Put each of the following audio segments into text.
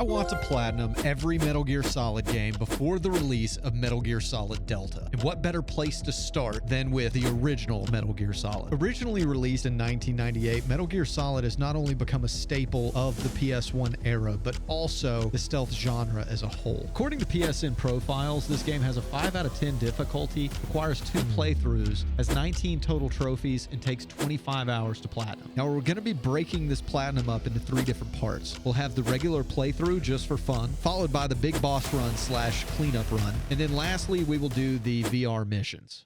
want to platinum every Metal Gear Solid game before the release of Metal Gear Solid Delta. And what better place to start than with the original Metal Gear Solid? Originally released in 1998, Metal Gear Solid has not only become a staple of the PS1 era, but also the stealth genre as a whole. According to PSN profiles, this game has a 5 out of 10 difficulty, requires 2 playthroughs, has 19 total trophies, and takes 25 hours to platinum. Now, we're going to be breaking this platinum up into 3 different parts. We'll have the regular playthrough just for fun, followed by the big boss run / cleanup run, and then lastly we will do the VR missions.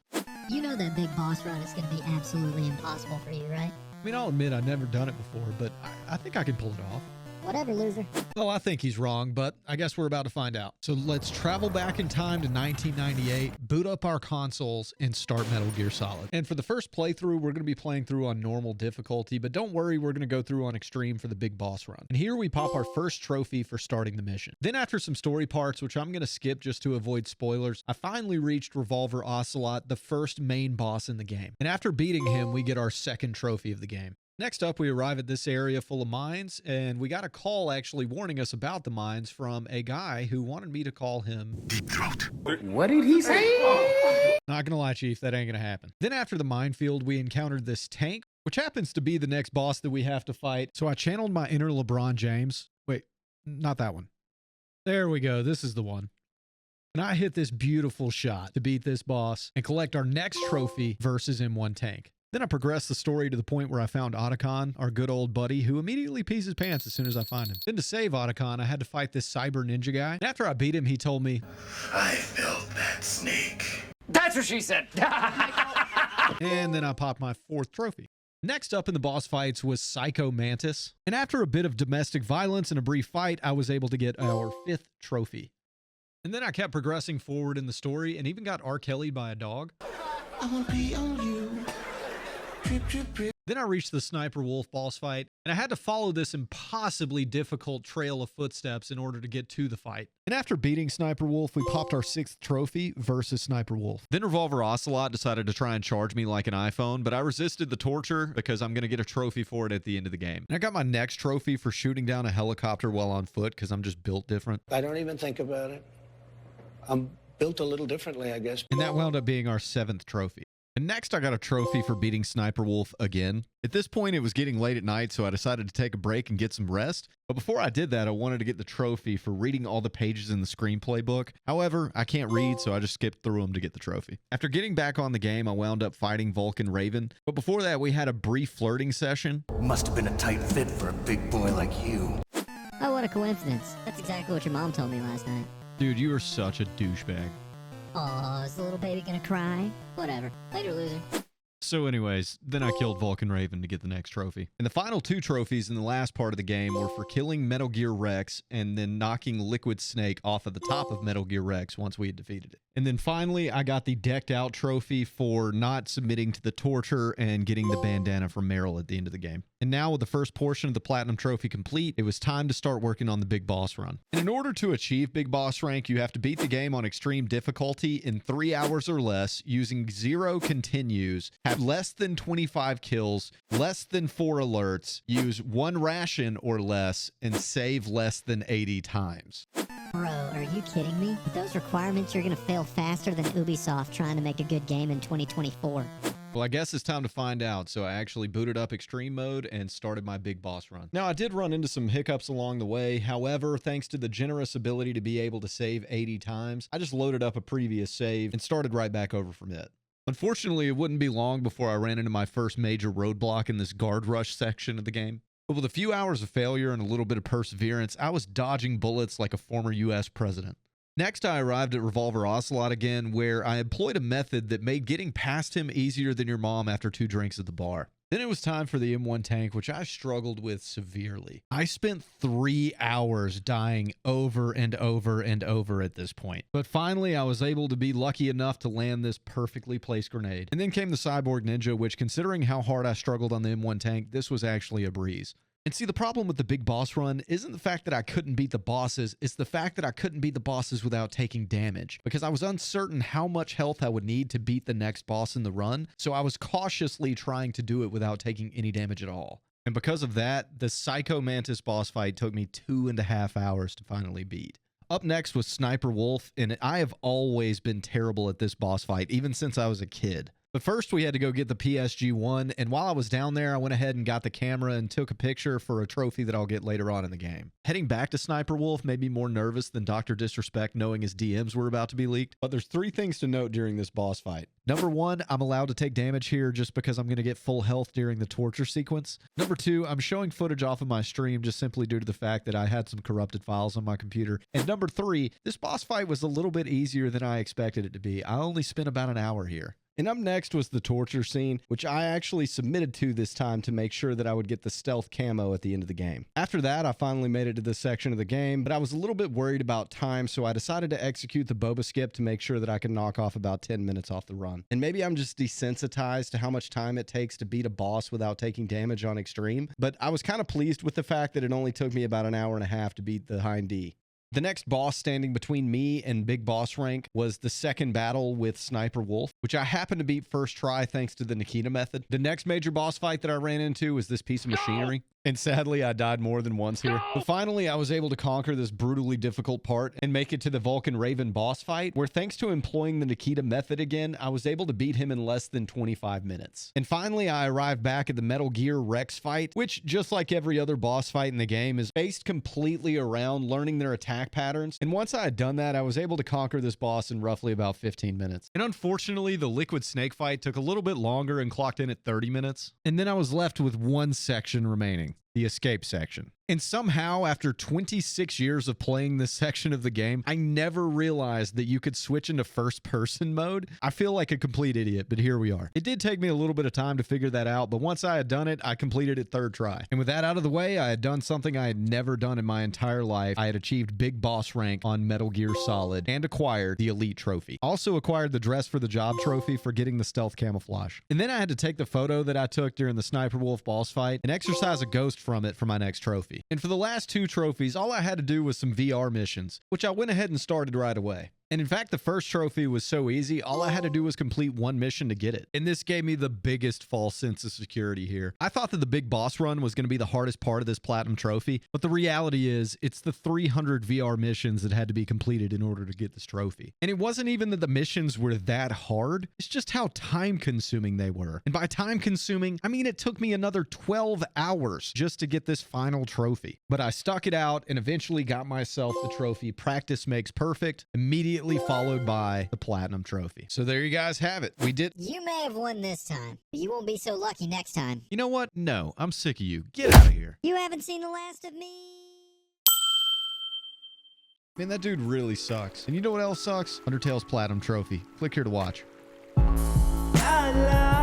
You know that big boss run is going to be absolutely impossible for you, right? I mean, I'll admit I've never done it before, but I think I can pull it off. Whatever, loser. Well, I think he's wrong, but I guess we're about to find out. So let's travel back in time to 1998, boot up our consoles, and start Metal Gear Solid. And for the first playthrough, we're going to be playing through on normal difficulty, but don't worry, we're going to go through on extreme for the big boss run. And here we pop our first trophy for starting the mission. Then after some story parts, which I'm going to skip just to avoid spoilers, I finally reached Revolver Ocelot, the first main boss in the game. And after beating him, we get our second trophy of the game. Next up, we arrive at this area full of mines, and we got a call actually warning us about the mines from a guy who wanted me to call him Deep Throat. What did he say? Not gonna lie, Chief, that ain't gonna happen. Then after the minefield, we encountered this tank, which happens to be the next boss that we have to fight. So I channeled my inner LeBron James. Wait, not that one. There we go. This is the one. And I hit this beautiful shot to beat this boss and collect our next trophy versus M1 tank. Then I progressed the story to the point where I found Otacon, our good old buddy, who immediately pees his pants as soon as I find him. Then to save Otacon, I had to fight this cyber ninja guy. And after I beat him, he told me, I built that snake. That's what she said. and then I popped my 4th trophy. Next up in the boss fights was Psycho Mantis. And after a bit of domestic violence and a brief fight, I was able to get our 5th trophy. And then I kept progressing forward in the story and even got R. Kelly'd by a dog. I wanna be on you. Then I reached the Sniper Wolf boss fight, and I had to follow this impossibly difficult trail of footsteps in order to get to the fight. And after beating Sniper Wolf, we popped our 6th trophy versus Sniper Wolf. Then Revolver Ocelot decided to try and charge me like an iPhone, but I resisted the torture because I'm going to get a trophy for it at the end of the game. And I got my next trophy for shooting down a helicopter while on foot because I'm just built different. I don't even think about it. I'm built a little differently, I guess. And that wound up being our 7th trophy. And next I got a trophy for beating Sniper Wolf again. At this point it was getting late at night, so I decided to take a break and get some rest. But before I did that, I wanted to get the trophy for reading all the pages in the screenplay book. However, I can't read, so I just skipped through them to get the trophy. After getting back on the game, I wound up fighting Vulcan Raven. But before that, we had a brief flirting session. Must have been a tight fit for a big boy like you. Oh, what a coincidence. That's exactly what your mom told me last night. Dude, you are such a douchebag. Oh, is the little baby gonna cry? Whatever. Later, loser. So anyways, then I killed Vulcan Raven to get the next trophy. And the final 2 trophies in the last part of the game were for killing Metal Gear Rex and then knocking Liquid Snake off of the top of Metal Gear Rex once we had defeated it. And then finally, I got the decked out trophy for not submitting to the torture and getting the bandana from Meryl at the end of the game. And now with the first portion of the Platinum Trophy complete, it was time to start working on the Big Boss run. And in order to achieve Big Boss rank, you have to beat the game on extreme difficulty in 3 hours or less using 0 continues, have less than 25 kills, less than 4 alerts, use 1 ration or less, and save less than 80 times. Bro, are you kidding me? With those requirements, you're gonna fail faster than Ubisoft trying to make a good game in 2024. Well, I guess it's time to find out. So I actually booted up extreme mode and started my big boss run. Now, I did run into some hiccups along the way. However, thanks to the generous ability to be able to save 80 times, I just loaded up a previous save and started right back over from it. Unfortunately, it wouldn't be long before I ran into my first major roadblock in this guard rush section of the game. But with a few hours of failure and a little bit of perseverance, I was dodging bullets like a former US president. Next, I arrived at Revolver Ocelot again, where I employed a method that made getting past him easier than your mom after 2 drinks at the bar. Then it was time for the M1 tank, which I struggled with severely. I spent 3 hours dying over and over and over at this point. But finally, I was able to be lucky enough to land this perfectly placed grenade. And then came the Cyborg Ninja, which, considering how hard I struggled on the M1 tank, this was actually a breeze. And see, the problem with the big boss run isn't the fact that I couldn't beat the bosses, it's the fact that I couldn't beat the bosses without taking damage, because I was uncertain how much health I would need to beat the next boss in the run, so I was cautiously trying to do it without taking any damage at all. And because of that, the Psycho Mantis boss fight took me 2.5 hours to finally beat. Up next was Sniper Wolf, and I have always been terrible at this boss fight, even since I was a kid. But first we had to go get the PSG-1, and while I was down there, I went ahead and got the camera and took a picture for a trophy that I'll get later on in the game. Heading back to Sniper Wolf made me more nervous than Dr. Disrespect knowing his DMs were about to be leaked. But there's 3 things to note during this boss fight. Number 1, I'm allowed to take damage here just because I'm going to get full health during the torture sequence. Number 2, I'm showing footage off of my stream just simply due to the fact that I had some corrupted files on my computer. And number 3, this boss fight was a little bit easier than I expected it to be. I only spent about an hour here. And up next was the torture scene, which I actually submitted to this time to make sure that I would get the stealth camo at the end of the game. After that, I finally made it to this section of the game, but I was a little bit worried about time, so I decided to execute the boba skip to make sure that I could knock off about 10 minutes off the run. And maybe I'm just desensitized to how much time it takes to beat a boss without taking damage on extreme, but I was kind of pleased with the fact that it only took me about an hour and a half to beat the Hind D. The next boss standing between me and Big Boss rank was the second battle with Sniper Wolf, which I happened to beat first try thanks to the Nikita method. The next major boss fight that I ran into was this piece of machinery. And sadly, I died more than once here. But finally, I was able to conquer this brutally difficult part and make it to the Vulcan Raven boss fight, where thanks to employing the Nikita method again, I was able to beat him in less than 25 minutes. And finally, I arrived back at the Metal Gear Rex fight, which, just like every other boss fight in the game, is based completely around learning their attack patterns. And once I had done that, I was able to conquer this boss in roughly about 15 minutes. And unfortunately, the Liquid Snake fight took a little bit longer and clocked in at 30 minutes. And then I was left with one section remaining. The escape section. And somehow, after 26 years of playing this section of the game, I never realized that you could switch into first-person mode. I feel like a complete idiot, but here we are. It did take me a little bit of time to figure that out, but once I had done it, I completed it third try. And with that out of the way, I had done something I had never done in my entire life. I had achieved Big Boss rank on Metal Gear Solid and acquired the Elite trophy. Also acquired the Dress for the Job trophy for getting the stealth camouflage. And then I had to take the photo that I took during the Sniper Wolf boss fight and exercise a ghost from it for my next trophy. And for the last 2 trophies, all I had to do was some VR missions, which I went ahead and started right away. And in fact, the first trophy was so easy, all I had to do was complete 1 mission to get it. And this gave me the biggest false sense of security here. I thought that the big boss run was going to be the hardest part of this platinum trophy, but the reality is it's the 300 VR missions that had to be completed in order to get this trophy. And it wasn't even that the missions were that hard, it's just how time consuming they were. And by time consuming, I mean it took me another 12 hours just to get this final trophy. But I stuck it out and eventually got myself the trophy Practice Makes Perfect, immediately followed by the platinum trophy. So there you guys have it. We did. You may have won this time, but you won't be so lucky next time. You know what? No, I'm sick of you. Get out of here. You haven't seen the last of me. Man, that dude really sucks. And you know what else sucks? Undertale's platinum trophy. Click here to watch. I love